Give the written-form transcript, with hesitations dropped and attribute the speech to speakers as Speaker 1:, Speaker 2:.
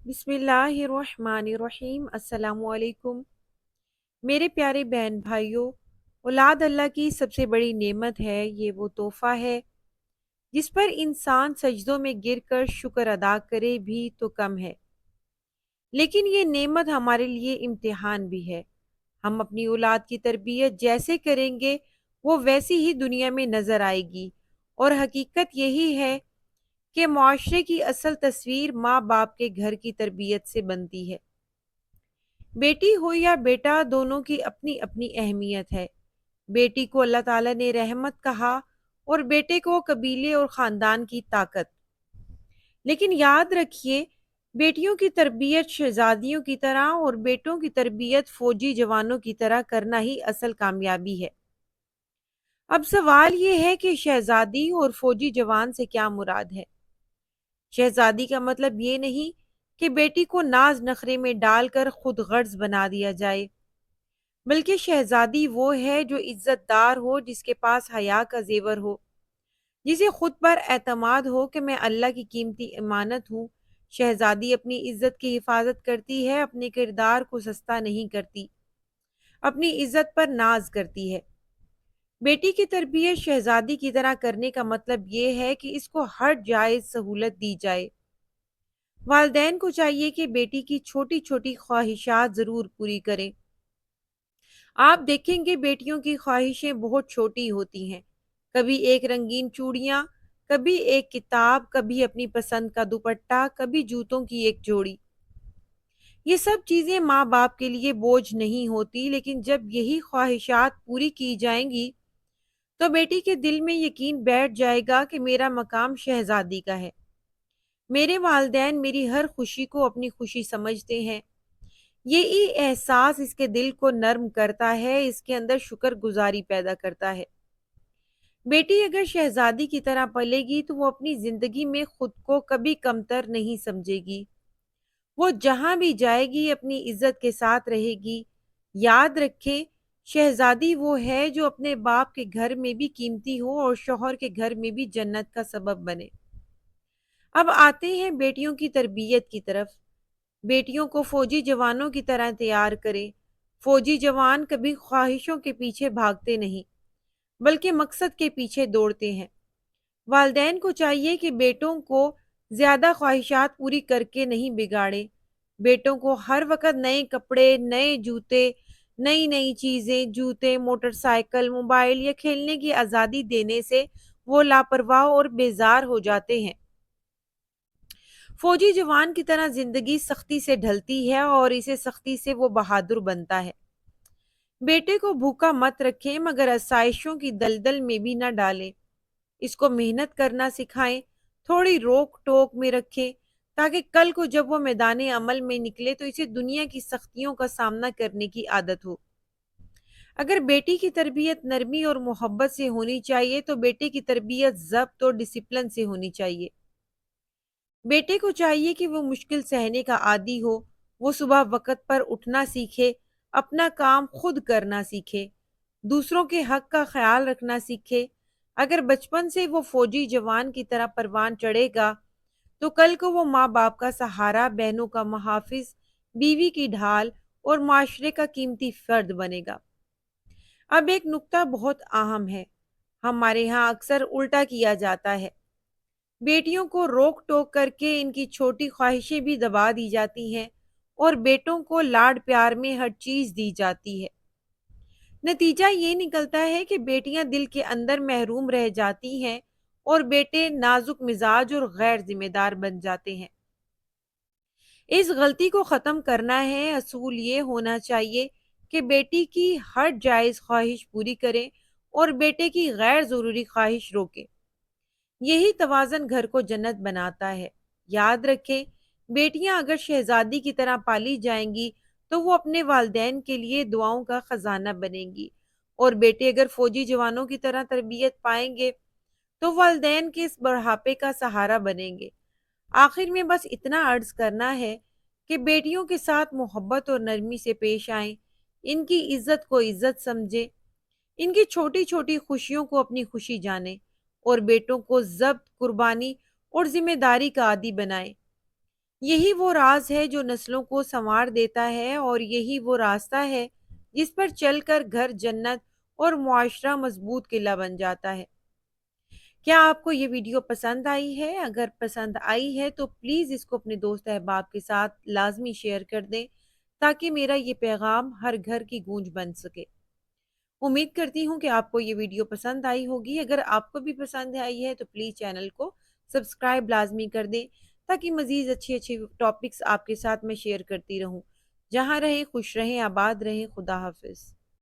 Speaker 1: بسم اللہ الرحمن الرحیم۔ السلام علیکم میرے پیارے بہن بھائیوں۔ اولاد اللہ کی سب سے بڑی نعمت ہے، یہ وہ تحفہ ہے جس پر انسان سجدوں میں گر کر شکر ادا کرے بھی تو کم ہے، لیکن یہ نعمت ہمارے لیے امتحان بھی ہے۔ ہم اپنی اولاد کی تربیت جیسے کریں گے وہ ویسی ہی دنیا میں نظر آئے گی، اور حقیقت یہی ہے کہ معاشرے کی اصل تصویر ماں باپ کے گھر کی تربیت سے بنتی ہے۔ بیٹی ہو یا بیٹا، دونوں کی اپنی اپنی اہمیت ہے۔ بیٹی کو اللہ تعالیٰ نے رحمت کہا اور بیٹے کو قبیلے اور خاندان کی طاقت۔ لیکن یاد رکھیے، بیٹیوں کی تربیت شہزادیوں کی طرح اور بیٹوں کی تربیت فوجی جوانوں کی طرح کرنا ہی اصل کامیابی ہے۔ اب سوال یہ ہے کہ شہزادی اور فوجی جوان سے کیا مراد ہے؟ شہزادی کا مطلب یہ نہیں کہ بیٹی کو ناز نخرے میں ڈال کر خود غرض بنا دیا جائے، بلکہ شہزادی وہ ہے جو عزت دار ہو، جس کے پاس حیا کا زیور ہو، جسے خود پر اعتماد ہو کہ میں اللہ کی قیمتی امانت ہوں۔ شہزادی اپنی عزت کی حفاظت کرتی ہے، اپنے کردار کو سستا نہیں کرتی، اپنی عزت پر ناز کرتی ہے۔ بیٹی کی تربیت شہزادی کی طرح کرنے کا مطلب یہ ہے کہ اس کو ہر جائز سہولت دی جائے۔ والدین کو چاہیے کہ بیٹی کی چھوٹی چھوٹی خواہشات ضرور پوری کریں۔ آپ دیکھیں گے بیٹیوں کی خواہشیں بہت چھوٹی ہوتی ہیں، کبھی ایک رنگین چوڑیاں، کبھی ایک کتاب، کبھی اپنی پسند کا دوپٹہ، کبھی جوتوں کی ایک جوڑی۔ یہ سب چیزیں ماں باپ کے لیے بوجھ نہیں ہوتی، لیکن جب یہی خواہشات پوری کی جائیں گی تو بیٹی کے دل میں یقین بیٹھ جائے گا کہ میرا مقام شہزادی کا ہے۔ میرے والدین میری ہر خوشی کو اپنی خوشی سمجھتے ہیں۔ یہی احساس اس کے دل کو نرم کرتا ہے، اس کے اندر شکر گزاری پیدا کرتا ہے۔ بیٹی اگر شہزادی کی طرح پلے گی تو وہ اپنی زندگی میں خود کو کبھی کمتر نہیں سمجھے گی۔ وہ جہاں بھی جائے گی اپنی عزت کے ساتھ رہے گی۔ یاد رکھیں، شہزادی وہ ہے جو اپنے باپ کے گھر میں بھی قیمتی ہو اور شوہر کے گھر میں بھی جنت کا سبب بنے۔ اب آتے ہیں بیٹیوں کی تربیت کی طرف۔ بیٹیوں کو فوجی جوانوں کی طرح تیار کریں۔ فوجی جوان کبھی خواہشوں کے پیچھے بھاگتے نہیں، بلکہ مقصد کے پیچھے دوڑتے ہیں۔ والدین کو چاہیے کہ بیٹوں کو زیادہ خواہشات پوری کر کے نہیں بگاڑے۔ بیٹوں کو ہر وقت نئے کپڑے، نئے جوتے، نئی نئی چیزیں، جوتے، موٹر سائیکل، موبائل یا کھیلنے کی آزادی دینے سے وہ لاپرواہ اور بیزار ہو جاتے ہیں۔ فوجی جوان کی طرح زندگی سختی سے ڈھلتی ہے اور اسے سختی سے وہ بہادر بنتا ہے۔ بیٹے کو بھوکا مت رکھیں، مگر آسائشوں کی دلدل میں بھی نہ ڈالیں۔ اس کو محنت کرنا سکھائیں، تھوڑی روک ٹوک میں رکھیں، تاکہ کل کو جب وہ میدان عمل میں نکلے تو اسے دنیا کی سختیوں کا سامنا کرنے کی عادت ہو۔ اگر بیٹی کی تربیت نرمی اور محبت سے ہونی چاہیے تو بیٹے کی تربیت ضبط اور ڈسپلن سے ہونی چاہیے۔ بیٹے کو چاہیے کہ وہ مشکل سہنے کا عادی ہو، وہ صبح وقت پر اٹھنا سیکھے، اپنا کام خود کرنا سیکھے، دوسروں کے حق کا خیال رکھنا سیکھے۔ اگر بچپن سے وہ فوجی جوان کی طرح پروان چڑھے گا تو کل کو وہ ماں باپ کا سہارا، بہنوں کا محافظ، بیوی کی ڈھال اور معاشرے کا قیمتی فرد بنے گا۔ اب ایک نکتہ بہت اہم ہے، ہمارے ہاں اکثر الٹا کیا جاتا ہے۔ بیٹیوں کو روک ٹوک کر کے ان کی چھوٹی خواہشیں بھی دبا دی جاتی ہیں، اور بیٹوں کو لاڈ پیار میں ہر چیز دی جاتی ہے۔ نتیجہ یہ نکلتا ہے کہ بیٹیاں دل کے اندر محروم رہ جاتی ہیں اور بیٹے نازک مزاج اور غیر ذمہ دار بن جاتے ہیں۔ اس غلطی کو ختم کرنا ہے۔ اصول یہ ہونا چاہیے کہ بیٹی کی ہر جائز خواہش پوری کریں اور بیٹے کی غیر ضروری خواہش روکیں۔ یہی توازن گھر کو جنت بناتا ہے۔ یاد رکھیں، بیٹیاں اگر شہزادی کی طرح پالی جائیں گی تو وہ اپنے والدین کے لیے دعاؤں کا خزانہ بنیں گی، اور بیٹے اگر فوجی جوانوں کی طرح تربیت پائیں گے تو والدین کے اس بڑھاپے کا سہارا بنیں گے۔ آخر میں بس اتنا عرض کرنا ہے کہ بیٹیوں کے ساتھ محبت اور نرمی سے پیش آئیں، ان کی عزت کو عزت سمجھیں، ان کی چھوٹی چھوٹی خوشیوں کو اپنی خوشی جانیں، اور بیٹوں کو ضبط، قربانی اور ذمہ داری کا عادی بنائیں۔ یہی وہ راز ہے جو نسلوں کو سنوار دیتا ہے، اور یہی وہ راستہ ہے جس پر چل کر گھر جنت اور معاشرہ مضبوط قلعہ بن جاتا ہے۔ کیا آپ کو یہ ویڈیو پسند آئی ہے؟ اگر پسند آئی ہے تو پلیز اس کو اپنے دوست احباب کے ساتھ لازمی شیئر کر دیں تاکہ میرا یہ پیغام ہر گھر کی گونج بن سکے۔ امید کرتی ہوں کہ آپ کو یہ ویڈیو پسند آئی ہوگی۔ اگر آپ کو بھی پسند آئی ہے تو پلیز چینل کو سبسکرائب لازمی کر دیں تاکہ مزید اچھی اچھی ٹاپکس آپ کے ساتھ میں شیئر کرتی رہوں۔ جہاں رہیں خوش رہیں، آباد رہیں، خدا حافظ۔